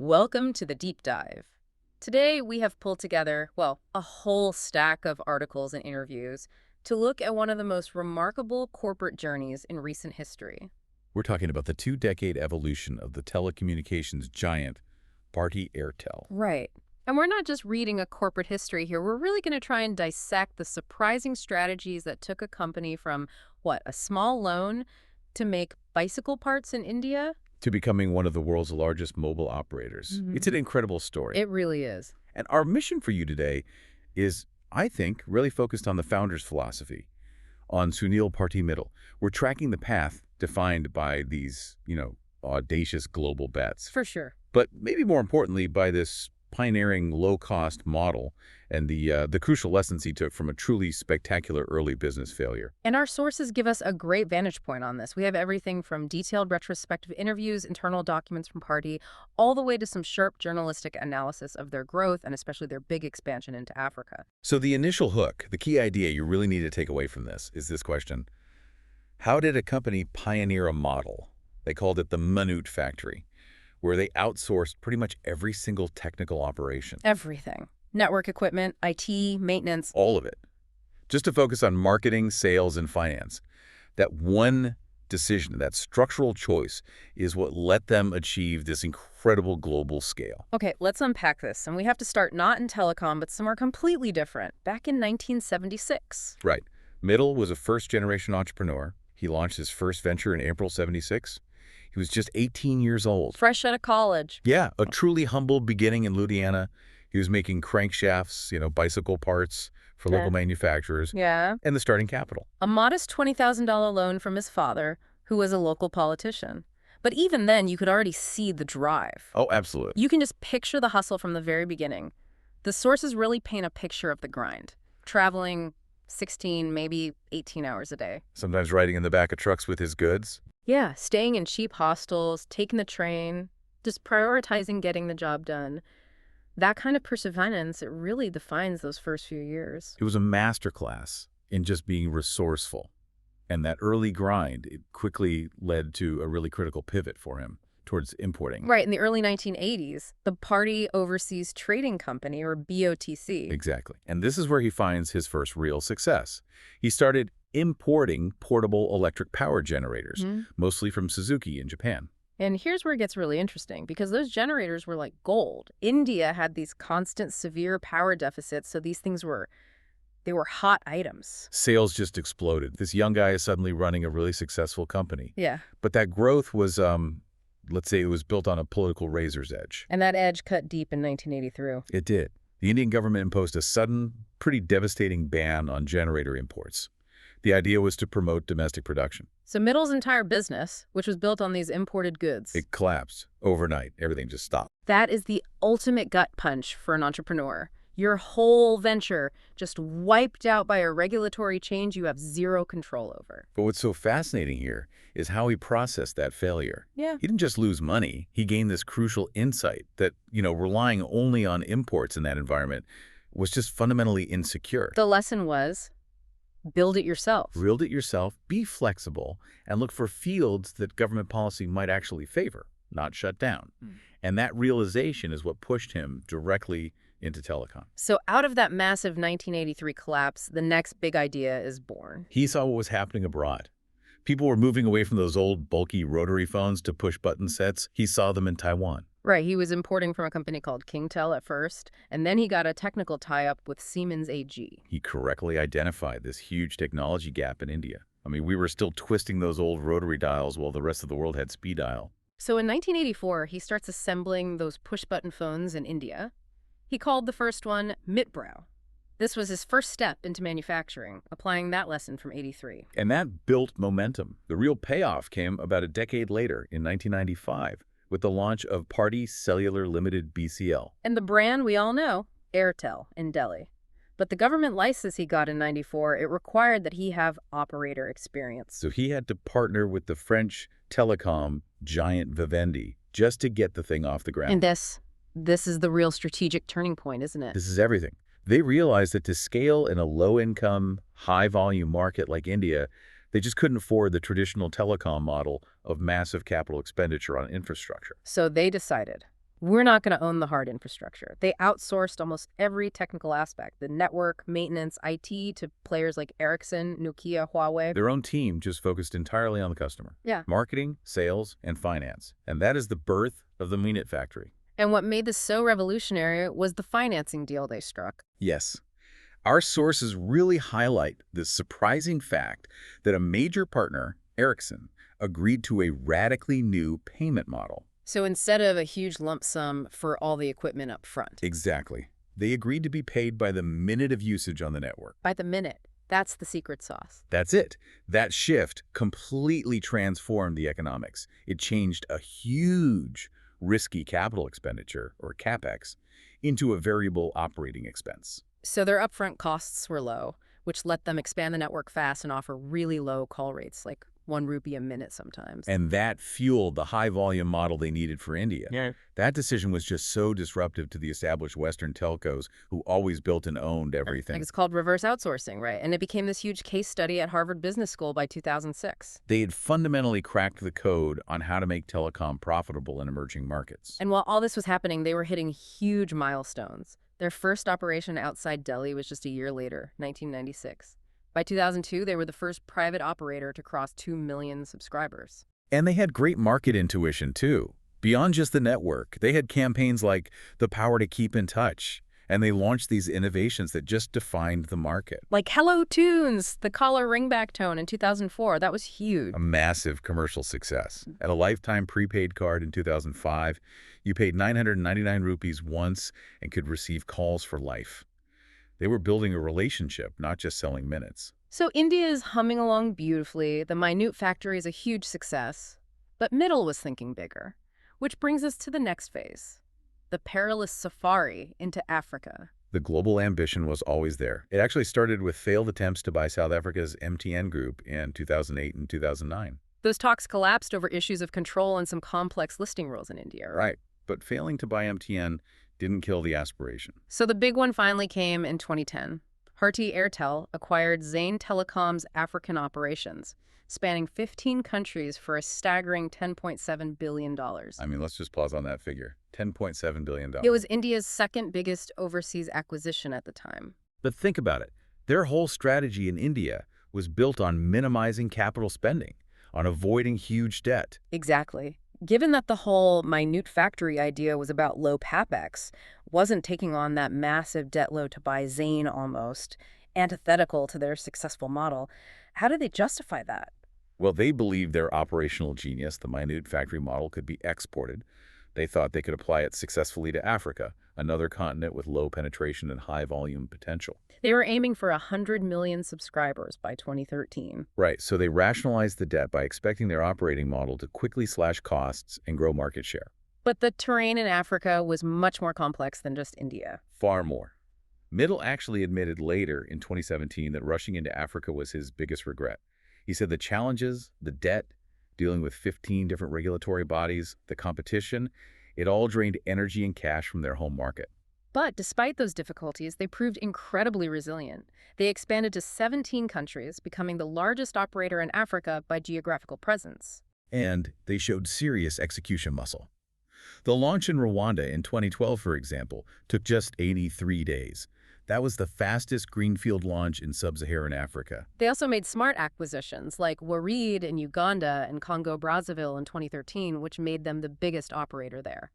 Welcome to the deep dive. Today, we have pulled together, well, a whole stack of articles and interviews to look at one of the most remarkable corporate journeys in recent history. We're talking about the two-decade evolution of the telecommunications giant, Bharti Airtel. Right. And we're not just reading a corporate history here. We're really going to try and dissect the surprising strategies that took a company from, a small loan to make bicycle parts in India? To becoming one of the world's largest mobile operators. It's an incredible story. It really is. And our mission for you today is, I think, really focused on the founder's philosophy, on Sunil Mittal. We're tracking the path defined by these, audacious global bets. For sure. But maybe more importantly, by this pioneering low-cost model and the crucial lessons he took from a truly spectacular early business failure. And our sources give us a great vantage point on this. We have everything from detailed retrospective interviews, internal documents from Bharti, all the way to some sharp journalistic analysis of their growth and especially their big expansion into Africa. So the initial hook, the key idea you really need to take away from this is this question: how did a company pioneer a model? They called it the Minute Factory, where they outsourced pretty much every single technical operation. Everything. Network equipment, IT, maintenance. All of it. Just to focus on marketing, sales, and finance. That one decision, that structural choice, is what let them achieve this incredible global scale. Okay, let's unpack this. And we have to start not in telecom, but somewhere completely different. Back in 1976. Right. Mittal was a first-generation entrepreneur. He launched his first venture in April '76. He was just 18 years old. Fresh out of college. Yeah, a truly humble beginning in Louisiana. He was making crankshafts, bicycle parts for local manufacturers. Yeah. And the starting capital. A modest $20,000 loan from his father, who was a local politician. But even then, you could already see the drive. Oh, absolutely. You can just picture the hustle from the very beginning. The sources really paint a picture of the grind. Traveling 16, maybe 18 hours a day. Sometimes riding in the back of trucks with his goods. Yeah, staying in cheap hostels, taking the train, just prioritizing getting the job done. That kind of perseverance, it really defines those first few years. It was a masterclass in just being resourceful. And that early grind, it quickly led to a really critical pivot for him towards importing. Right, in the early 1980s, the Bharti Overseas Trading Company, or BOTC. Exactly. And this is where he finds his first real success. He started importing portable electric power generators, mostly from Suzuki in Japan. And here's where it gets really interesting, because those generators were like gold. India had these constant, severe power deficits, so these things were hot items. Sales just exploded. This young guy is suddenly running a really successful company. Yeah. But that growth was, let's say it was built on a political razor's edge. And that edge cut deep in 1983. It did. The Indian government imposed a sudden, pretty devastating ban on generator imports. The idea was to promote domestic production. So Mittal's entire business, which was built on these imported goods, It collapsed overnight. Everything just stopped. that is the ultimate gut punch for an entrepreneur. Your whole venture just wiped out by a regulatory change you have zero control over. But what's so fascinating here is how he processed that failure. Yeah. He didn't just lose money. He gained this crucial insight that, relying only on imports in that environment was just fundamentally insecure. The lesson was, build it yourself. Build it yourself, be flexible, and look for fields that government policy might actually favor, not shut down. And that realization is what pushed him directly into telecom. So out of that massive 1983 collapse, the next big idea is born. He saw what was happening abroad. People were moving away from those old, bulky rotary phones to push-button sets. He saw them in Taiwan. Right, he was importing from a company called KingTel at first, and then he got a technical tie-up with Siemens AG. He correctly identified this huge technology gap in India. I mean, we were still twisting those old rotary dials while the rest of the world had speed dial. So in 1984, he starts assembling those push-button phones in India. He called the first one Mitbrow. This was his first step into manufacturing, applying that lesson from '83. And that built momentum. The real payoff came about a decade later in 1995 with the launch of Bharti Cellular Limited BCL. And the brand we all know, Airtel in Delhi. But the government license he got in '94, it required that he have operator experience. So he had to partner with the French telecom giant Vivendi just to get the thing off the ground. And this is the real strategic turning point, isn't it? This is everything. They realized that to scale in a low-income, high-volume market like India, they just couldn't afford the traditional telecom model of massive capital expenditure on infrastructure. So they decided, we're not going to own the hard infrastructure. They outsourced almost every technical aspect, the network, maintenance, IT, to players like Ericsson, Nokia, Huawei. Their own team just focused entirely on the customer. Yeah. Marketing, sales, and finance. And that is the birth of the Minute Factory. And what made this so revolutionary was the financing deal they struck. Yes. Our sources really highlight the surprising fact that a major partner, Ericsson, agreed to a radically new payment model. So instead of a huge lump sum for all the equipment up front. Exactly. They agreed to be paid by the minute of usage on the network. By the minute. That's the secret sauce. That's it. That shift completely transformed the economics. It changed a huge, risky capital expenditure, or CapEx, into a variable operating expense. So their upfront costs were low, which let them expand the network fast and offer really low call rates, like 1 rupee a minute sometimes. And that fueled the high-volume model they needed for India. Yeah. That decision was just so disruptive to the established Western telcos who always built and owned everything. Like it's called reverse outsourcing, right? And it became this huge case study at Harvard Business School by 2006. They had fundamentally cracked the code on how to make telecom profitable in emerging markets. And while all this was happening, they were hitting huge milestones. Their first operation outside Delhi was just a year later, 1996. By 2002, they were the first private operator to cross 2 million subscribers. And they had great market intuition, too. Beyond just the network, they had campaigns like The Power to Keep in Touch, and they launched these innovations that just defined the market. Like Hello Tunes, the collar ringback tone in 2004, that was huge. A massive commercial success. At a lifetime prepaid card in 2005, you paid 999 rupees once and could receive calls for life. They were building a relationship, not just selling minutes. So India is humming along beautifully. The Minute Factory is a huge success. But Mittal was thinking bigger, which brings us to the next phase, the perilous safari into Africa. The global ambition was always there. It actually started with failed attempts to buy South Africa's MTN group in 2008 and 2009. Those talks collapsed over issues of control and some complex listing rules in India, right? Right, but failing to buy MTN didn't kill the aspiration. So the big one finally came in 2010. Bharti Airtel acquired Zain Telecom's African operations, spanning 15 countries for a staggering $10.7 billion. I mean, let's just pause on that figure. $10.7 billion. It was India's second biggest overseas acquisition at the time. But think about it. Their whole strategy in India was built on minimizing capital spending, on avoiding huge debt. Exactly. Given that the whole Minute Factory idea was about low CapEx, wasn't taking on that massive debt load to buy Zain almost, antithetical to their successful model, how did they justify that? Well, they believed their operational genius, the Minute Factory model, could be exported. They thought they could apply it successfully to Africa, another continent with low penetration and high volume potential. They were aiming for 100 million subscribers by 2013. Right, so they rationalized the debt by expecting their operating model to quickly slash costs and grow market share. But the terrain in Africa was much more complex than just India. Far more. Mittal actually admitted later in 2017 that rushing into Africa was his biggest regret. He said the challenges, the debt, dealing with 15 different regulatory bodies, the competition, it all drained energy and cash from their home market. But despite those difficulties, they proved incredibly resilient. They expanded to 17 countries, becoming the largest operator in Africa by geographical presence. And they showed serious execution muscle. The launch in Rwanda in 2012, for example, took just 83 days. That was the fastest greenfield launch in sub-Saharan Africa. They also made smart acquisitions like Warid in Uganda and Congo-Brazzaville in 2013, which made them the biggest operator there.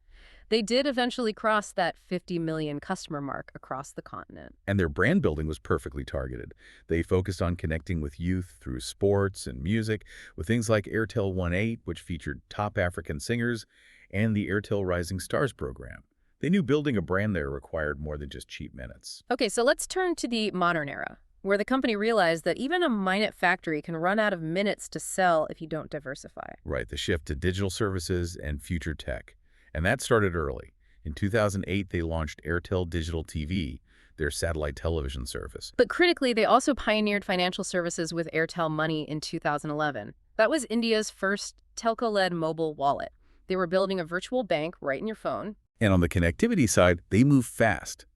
They did eventually cross that 50 million customer mark across the continent. And their brand building was perfectly targeted. They focused on connecting with youth through sports and music, with things like Airtel 18, which featured top African singers, and the Airtel Rising Stars program. They knew building a brand there required more than just cheap minutes. Okay, so let's turn to the modern era, where the company realized that even a Minute Factory can run out of minutes to sell if you don't diversify. Right, the shift to digital services and future tech. And that started early. In 2008, they launched Airtel Digital TV, their satellite television service. But critically, they also pioneered financial services with Airtel Money in 2011. That was India's first telco-led mobile wallet. They were building a virtual bank right in your phone. And on the connectivity side, they moved fast.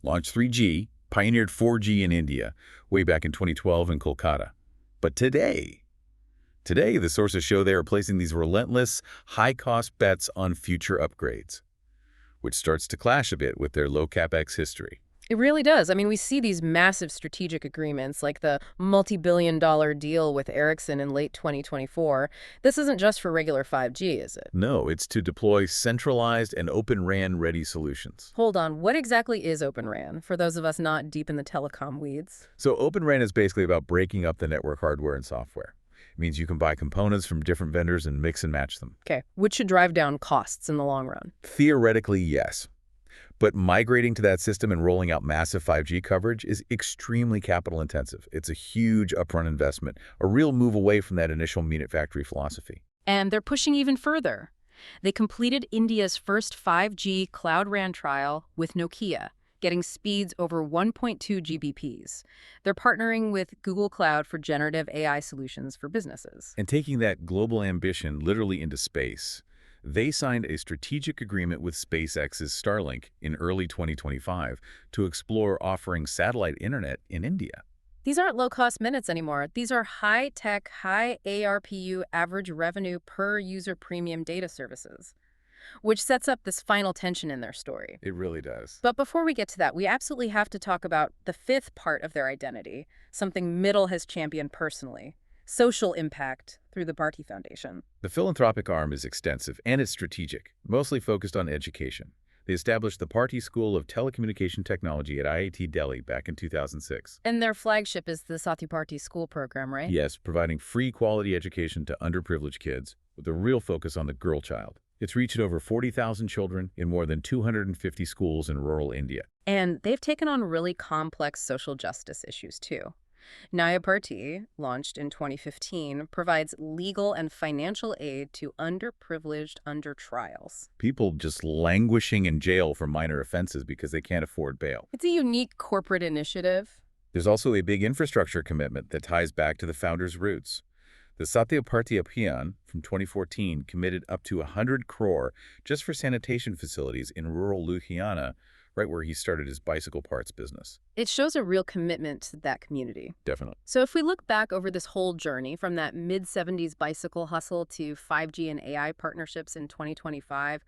Launched 3G, pioneered 4G in India, way back in 2012 in Kolkata. But today, the sources show they are placing these relentless, high-cost bets on future upgrades. which starts to clash a bit with their low capex history. It really does. I mean, we see these massive strategic agreements like the multi-billion-dollar deal with Ericsson in late 2024. This isn't just for regular 5G, is it? No, it's to deploy centralized and Open RAN-ready solutions. Hold on, what exactly is Open RAN, for those of us not deep in the telecom weeds? So Open RAN is basically about breaking up the network hardware and software. It means you can buy components from different vendors and mix and match them. Okay, which should drive down costs in the long run. Theoretically, yes. But migrating to that system and rolling out massive 5G coverage is extremely capital intensive. It's a huge upfront investment, a real move away from that initial minute factory philosophy. And they're pushing even further. They completed India's first 5G Cloud RAN trial with Nokia, getting speeds over 1.2 Gbps. They're partnering with Google Cloud for generative AI solutions for businesses. And taking that global ambition literally into space, they signed a strategic agreement with SpaceX's Starlink in early 2025 to explore offering satellite internet in India. These aren't low-cost minutes anymore. These are high-tech, high ARPU, average revenue per user premium data services, which sets up this final tension in their story. It really does. But before we get to that, we absolutely have to talk about the fifth part of their identity, something Mittal has championed personally: social impact through the Bharti Foundation. The philanthropic arm is extensive and it's strategic, mostly focused on education. They established the Bharti School of Telecommunication Technology at IIT Delhi back in 2006. And their flagship is the Sati Bharti School program, right? Yes, providing free quality education to underprivileged kids with a real focus on the girl child. It's reached over 40,000 children in more than 250 schools in rural India. And they've taken on really complex social justice issues, too. Naya Bharti, launched in 2015, provides legal and financial aid to underprivileged under trials. People just languishing in jail for minor offenses because they can't afford bail. It's a unique corporate initiative. There's also a big infrastructure commitment that ties back to the founders' roots. The Satya Bharti Abhiyan from 2014 committed up to 100 crore just for sanitation facilities in rural Ludhiana, right where he started his bicycle parts business. It shows a real commitment to that community. Definitely. So if we look back over this whole journey from that mid-70s bicycle hustle to 5G and AI partnerships in 2025,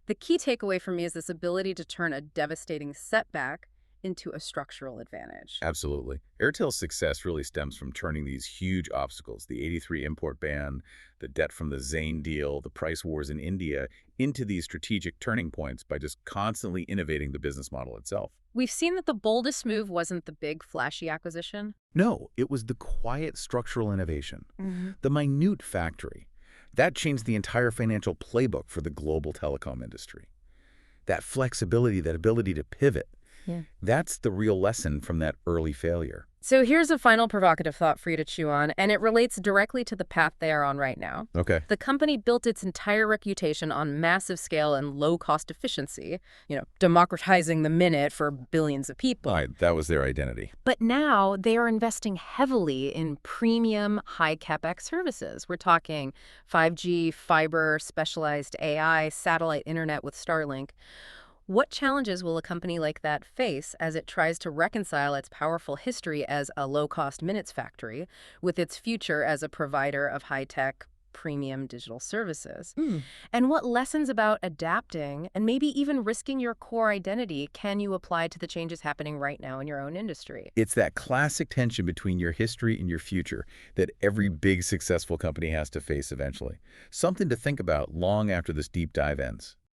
the key takeaway for me is this ability to turn a devastating setback into a structural advantage. Absolutely. Airtel's success really stems from turning these huge obstacles, the '83 import ban, the debt from the Zain deal, the price wars in India, into these strategic turning points by just constantly innovating the business model itself. We've seen that the boldest move wasn't the big, flashy acquisition. No, it was the quiet structural innovation, the minute factory. That changed the entire financial playbook for the global telecom industry. That flexibility, that ability to pivot, that's the real lesson from that early failure. So here's a final provocative thought for you to chew on, and it relates directly to the path they are on right now. Okay. The company built its entire reputation on massive scale and low-cost efficiency, democratizing the minute for billions of people. All right, that was their identity. But now they are investing heavily in premium, high capex services. We're talking 5G, fiber, specialized AI, satellite internet with Starlink. What challenges will a company like that face as it tries to reconcile its powerful history as a low-cost minutes factory with its future as a provider of high-tech, premium digital services? And what lessons about adapting and maybe even risking your core identity can you apply to the changes happening right now in your own industry? It's that classic tension between your history and your future that every big successful company has to face eventually. Something to think about long after this deep dive ends.